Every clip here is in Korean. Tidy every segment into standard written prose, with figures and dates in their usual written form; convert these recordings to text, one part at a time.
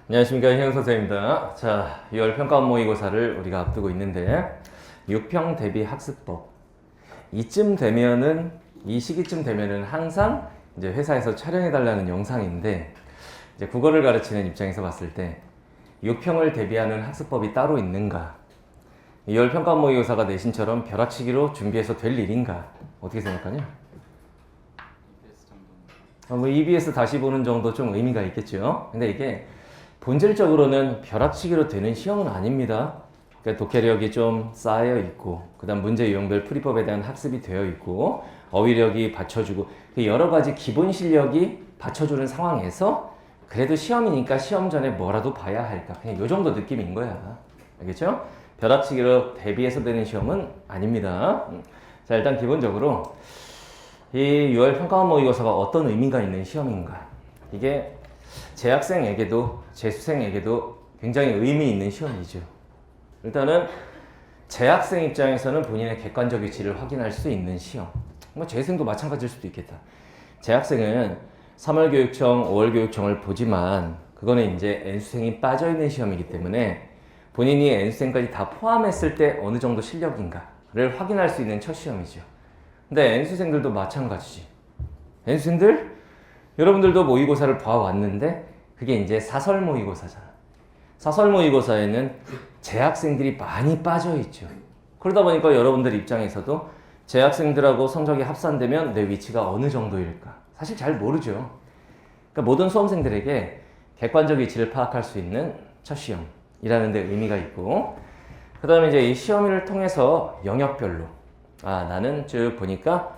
안녕하십니까, 희영 선생님입니다. 자, 6월 평가원 모의고사를 우리가 앞두고 있는데 6평 대비 학습법 이쯤 되면은 이 시기쯤 되면은 항상 이제 회사에서 촬영해 달라는 영상인데 이제 국어를 가르치는 입장에서 봤을 때 6평을 대비하는 학습법이 따로 있는가? 2월 평가원 모의고사가 내신처럼 벼락치기로 준비해서 될 일인가? 어떻게 생각하냐? 뭐 EBS 다시 보는 정도 좀 의미가 있겠죠. 근데 이게 본질적으로는 벼락치기로 되는 시험은 아닙니다. 그러니까 독해력이 좀 쌓여 있고, 그다음 문제 유형별 풀이법에 대한 학습이 되어 있고, 어휘력이 받쳐주고, 여러 가지 기본 실력이 받쳐주는 상황에서 그래도 시험이니까 시험 전에 뭐라도 봐야 할까? 그냥 요 정도 느낌인 거야. 알겠죠? 벼락치기로 대비해서 되는 시험은 아닙니다. 자, 일단 기본적으로 이 6월 평가원 모의고사가 어떤 의미가 있는 시험인가? 이게 재학생에게도 재수생에게도 굉장히 의미 있는 시험이죠. 일단은 재학생 입장에서는 본인의 객관적 위치를 확인할 수 있는 시험. 뭐 재생도 마찬가지일 수도 있겠다. 재학생은 3월 교육청, 5월 교육청을 보지만 그거는 이제 N수생이 빠져있는 시험이기 때문에 본인이 N수생까지 다 포함했을 때 어느 정도 실력인가를 확인할 수 있는 첫 시험이죠. 근데 N수생들도 마찬가지지. N수생들? 여러분들도 모의고사를 봐왔는데 그게 이제 사설 모의고사잖아. 사설 모의고사에는 재학생들이 많이 빠져있죠. 그러다 보니까 여러분들 입장에서도 재학생들하고 성적이 합산되면 내 위치가 어느 정도일까? 사실 잘 모르죠. 그러니까 모든 수험생들에게 객관적 위치를 파악할 수 있는 첫 시험이라는 데 의미가 있고, 그 다음에 이제 이 시험을 통해서 영역별로 나는 쭉 보니까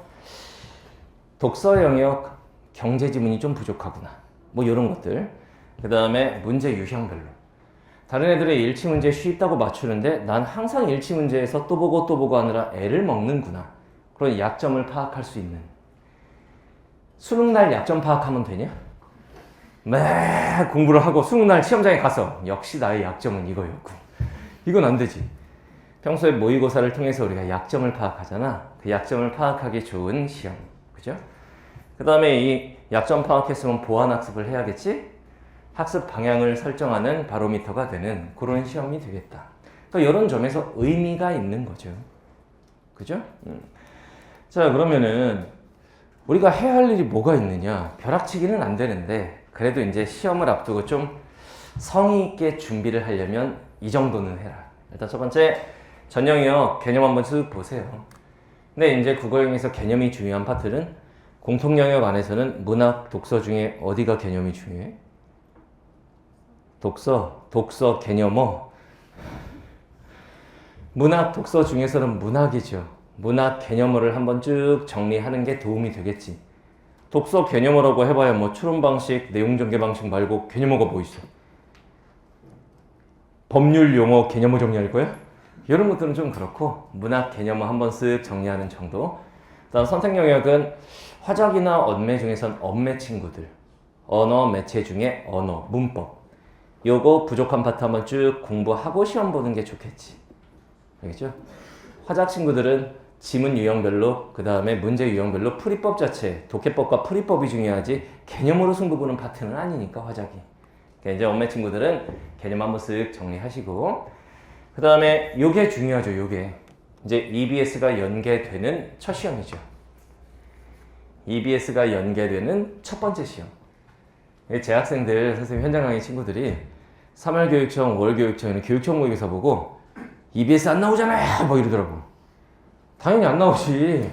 독서 영역 경제 지문이 좀 부족하구나. 뭐 이런 것들. 그 다음에 문제 유형별로. 다른 애들의 일치 문제 쉽다고 맞추는데 난 항상 일치 문제에서 또 보고 하느라 애를 먹는구나. 그런 약점을 파악할 수 있는. 수능날 약점 파악하면 되냐? 매 공부를 하고 수능날 시험장에 가서 역시 나의 약점은 이거였고. 이건 안 되지. 평소에 모의고사를 통해서 우리가 약점을 파악하잖아. 그 약점을 파악하기 좋은 시험. 그죠? 그 다음에 이 약점 파악했으면 보완 학습을 해야겠지? 학습 방향을 설정하는 바로미터가 되는 그런 시험이 되겠다. 그러니까 이런 점에서 의미가 있는 거죠. 그죠? 자, 그러면은 우리가 해야 할 일이 뭐가 있느냐? 벼락치기는 안 되는데 그래도 이제 시험을 앞두고 좀 성의 있게 준비를 하려면 이 정도는 해라. 일단 첫 번째, 전형역 개념 한번 쓱 보세요. 근데 이제 국어형에서 개념이 중요한 파트는 공통영역 안에서는 문학, 독서 중에 어디가 개념이 중요해? 독서, 개념어. 문학, 독서 중에서는 문학이죠. 문학, 개념어를 한번 쭉 정리하는 게 도움이 되겠지. 독서, 개념어라고 해봐야 뭐 추론 방식, 내용 전개 방식 말고 개념어가 뭐 있어? 법률 용어, 개념어 정리할 거야? 이런 것들은 좀 그렇고 문학, 개념어 한번 쓱 정리하는 정도. 다음 선택 영역은 화작이나 언매 중에선 언매 친구들. 언어, 매체 중에 언어, 문법. 요거 부족한 파트 한번 쭉 공부하고 시험 보는 게 좋겠지. 알겠죠? 화작 친구들은 지문 유형별로, 그 다음에 문제 유형별로 풀이법 자체, 독해법과 풀이법이 중요하지 개념으로 승부 보는 파트는 아니니까 화작이. 그러니까 이제 언매 친구들은 개념 한번 쓱 정리하시고, 그 다음에 요게 중요하죠. 요게 이제 EBS가 연계되는 첫 시험이죠. EBS가 연계되는 첫 번째 시험. 재학생들, 선생님 현장 강의 친구들이 3월 교육청, 5월 교육청에는 교육청 모의고사 보고 EBS 안 나오잖아요! 뭐 이러더라고. 당연히 안 나오지.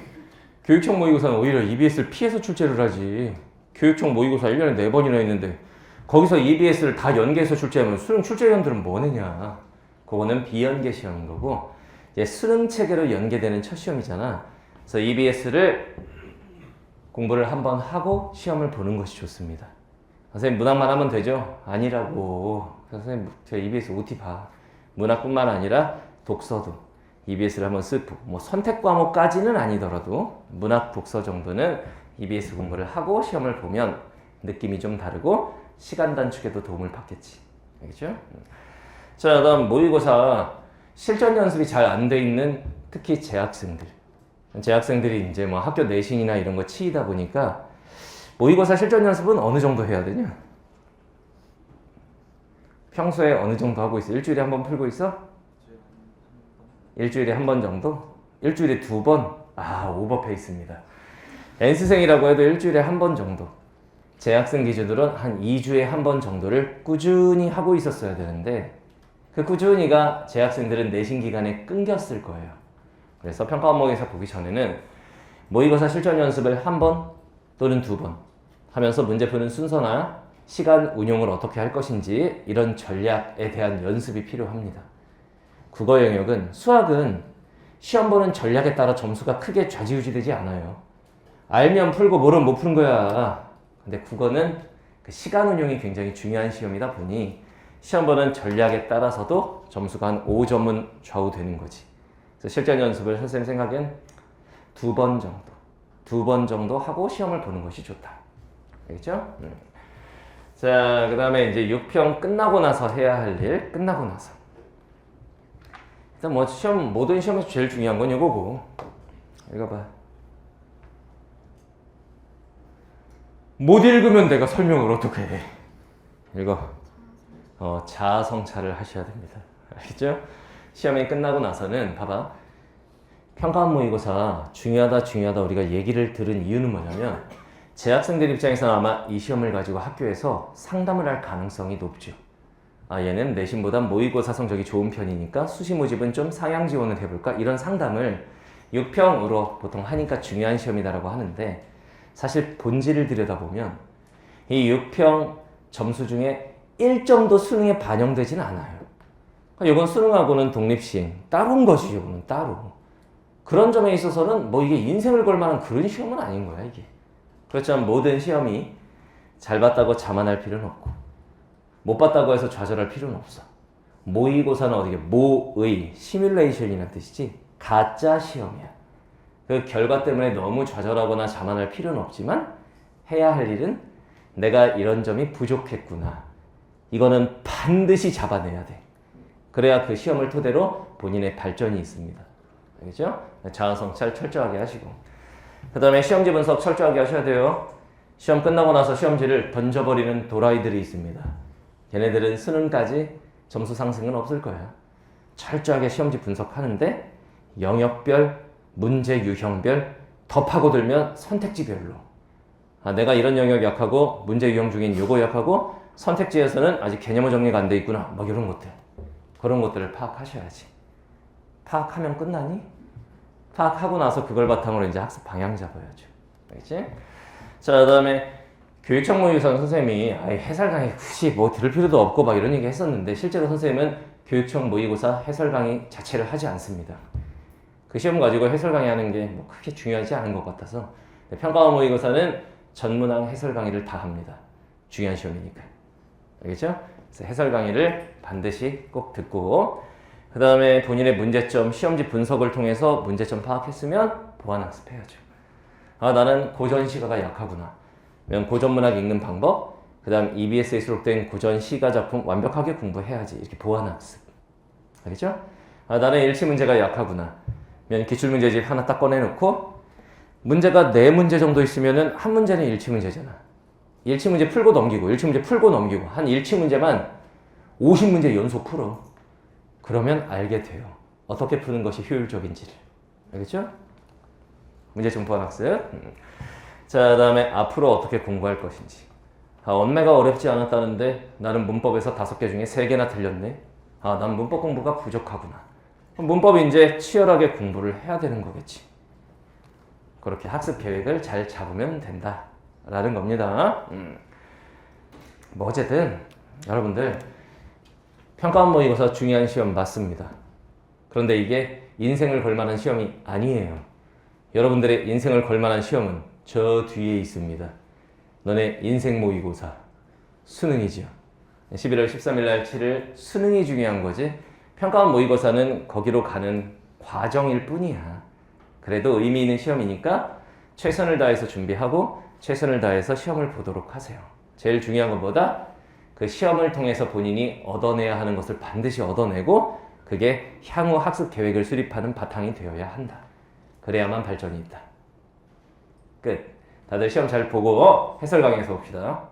교육청 모의고사는 오히려 EBS를 피해서 출제를 하지. 교육청 모의고사 1년에 4번이나 있는데 거기서 EBS를 다 연계해서 출제하면 수능 출제위원들은 뭐 내냐. 그거는 비연계 시험인 거고 이제 수능 체계로 연계되는 첫 시험이잖아. 그래서 EBS를 공부를 한번 하고 시험을 보는 것이 좋습니다. 선생님 문학만 하면 되죠? 아니라고. 선생님 제가 EBS OT 봐. 문학뿐만 아니라 독서도 EBS를 한번 쓱 보고 뭐 선택 과목까지는 아니더라도 문학, 독서 정도는 EBS 공부를 하고 시험을 보면 느낌이 좀 다르고 시간 단축에도 도움을 받겠지. 알겠죠? 자, 다음 모의고사 실전 연습이 잘 안 돼 있는 특히 재학생들이 이제 뭐 학교 내신이나 이런 거 치이다 보니까 모의고사 실전 연습은 어느 정도 해야 되냐? 평소에 어느 정도 하고 있어? 일주일에 한 번 풀고 있어? 일주일에 한 번 정도? 일주일에 2번? 아, 오버페이스입니다. N수생이라고 해도 일주일에 한 번 정도. 재학생 기준으로는 한 2주에 한 번 정도를 꾸준히 하고 있었어야 되는데 그 꾸준히가 재학생들은 내신 기간에 끊겼을 거예요. 그래서 평가 과목에서 보기 전에는 모의고사 실전 연습을 한 번 또는 2번 하면서 문제 푸는 순서나 시간 운용을 어떻게 할 것인지 이런 전략에 대한 연습이 필요합니다. 국어 영역은 수학은 시험 보는 전략에 따라 점수가 크게 좌지우지되지 않아요. 알면 풀고 모르면 못 푸는 거야. 근데 국어는 그 시간 운용이 굉장히 중요한 시험이다 보니 시험 보는 전략에 따라서도 점수가 한 5점은 좌우되는 거지. 그래서 실전 연습을 선생님 생각엔 2번 정도, 2번 정도 하고 시험을 보는 것이 좋다. 알겠죠? 자, 그 다음에 이제 6평 끝나고 나서 해야 할 일, 끝나고 나서. 일단 뭐 시험, 모든 시험에서 제일 중요한 건 이거고. 읽어봐. 못 읽으면 내가 설명을 어떻게 해? 읽어. 자아 성찰을 하셔야 됩니다. 알겠죠? 시험이 끝나고 나서는 봐봐. 평가원 모의고사 중요하다 우리가 얘기를 들은 이유는 뭐냐면 재학생들 입장에서는 아마 이 시험을 가지고 학교에서 상담을 할 가능성이 높죠. 아, 얘는 내신보다 모의고사 성적이 좋은 편이니까 수시 모집은 좀 상향 지원을 해볼까? 이런 상담을 6평으로 보통 하니까 중요한 시험이다라고 하는데 사실 본질을 들여다보면 이 6평 점수 중에 1점도 수능에 반영되진 않아요. 이건 수능하고는 독립시행, 따로인 것이죠. 이거는 따로. 그런 점에 있어서는 뭐 이게 인생을 걸 만한 그런 시험은 아닌 거야, 이게. 그렇지만 모든 시험이 잘 봤다고 자만할 필요는 없고 못 봤다고 해서 좌절할 필요는 없어. 모의고사는 어디게 모의, 시뮬레이션이라는 뜻이지 가짜 시험이야. 그 결과 때문에 너무 좌절하거나 자만할 필요는 없지만 해야 할 일은 내가 이런 점이 부족했구나. 이거는 반드시 잡아내야 돼. 그래야 그 시험을 토대로 본인의 발전이 있습니다. 알겠죠? 자아성찰 철저하게 하시고 그 다음에 시험지 분석 철저하게 하셔야 돼요. 시험 끝나고 나서 시험지를 던져버리는 도라이들이 있습니다. 걔네들은 수능까지 점수 상승은 없을 거야. 철저하게 시험지 분석하는데 영역별, 문제 유형별 더 파고들면 선택지별로 내가 이런 영역 약하고 문제 유형 중인 요거 약하고 선택지에서는 아직 개념어 정리가 안 돼 있구나 막 이런 것들 그런 것들을 파악하셔야지. 파악하면 끝나니? 파악하고 나서 그걸 바탕으로 이제 학습 방향 잡아야죠. 알겠지? 자, 그 다음에 교육청 모의고사 선생님이 해설 강의 굳이 뭐 들을 필요도 없고 막 이런 얘기 했었는데 실제로 선생님은 교육청 모의고사 해설 강의 자체를 하지 않습니다. 그 시험 가지고 해설 강의 하는 게 뭐 크게 중요하지 않은 것 같아서 평가원 모의고사는 전문항 해설 강의를 다 합니다. 중요한 시험이니까. 알겠죠? 그래서 해설 강의를 반드시 꼭 듣고 그 다음에 본인의 문제점, 시험지 분석을 통해서 문제점 파악했으면 보완 학습해야죠. 아, 나는 고전 시가가 약하구나. 그러면 고전 문학 읽는 방법, 그 다음 EBS에 수록된 고전 시가 작품 완벽하게 공부해야지. 이렇게 보완 학습. 알겠죠? 아, 나는 일치 문제가 약하구나. 그러면 기출문제집 하나 딱 꺼내놓고 문제가 4문제 정도 있으면은 한 문제는 일치 문제잖아. 일치 문제 풀고 넘기고, 일치 문제 풀고 넘기고 한 일치 문제만 50문제 연속 풀어. 그러면 알게 돼요. 어떻게 푸는 것이 효율적인지를. 알겠죠? 문제점 보완 학습. 자, 그 다음에 앞으로 어떻게 공부할 것인지. 아, 언매가 어렵지 않았다는데 나는 문법에서 5개 중에 3개나 틀렸네. 아, 난 문법 공부가 부족하구나. 문법 이제 치열하게 공부를 해야 되는 거겠지. 그렇게 학습 계획을 잘 잡으면 된다라는 겁니다. 뭐 어쨌든 여러분들 평가원 모의고사 중요한 시험 맞습니다. 그런데 이게 인생을 걸 만한 시험이 아니에요. 여러분들의 인생을 걸 만한 시험은 저 뒤에 있습니다. 너네 인생 모의고사 수능이지요. 11월 13일 날 치를 수능이 중요한 거지 평가원 모의고사는 거기로 가는 과정일 뿐이야. 그래도 의미 있는 시험이니까 최선을 다해서 준비하고 최선을 다해서 시험을 보도록 하세요. 제일 중요한 것보다 그 시험을 통해서 본인이 얻어내야 하는 것을 반드시 얻어내고 그게 향후 학습 계획을 수립하는 바탕이 되어야 한다. 그래야만 발전이 있다. 끝. 다들 시험 잘 보고 해설 강의에서 봅시다.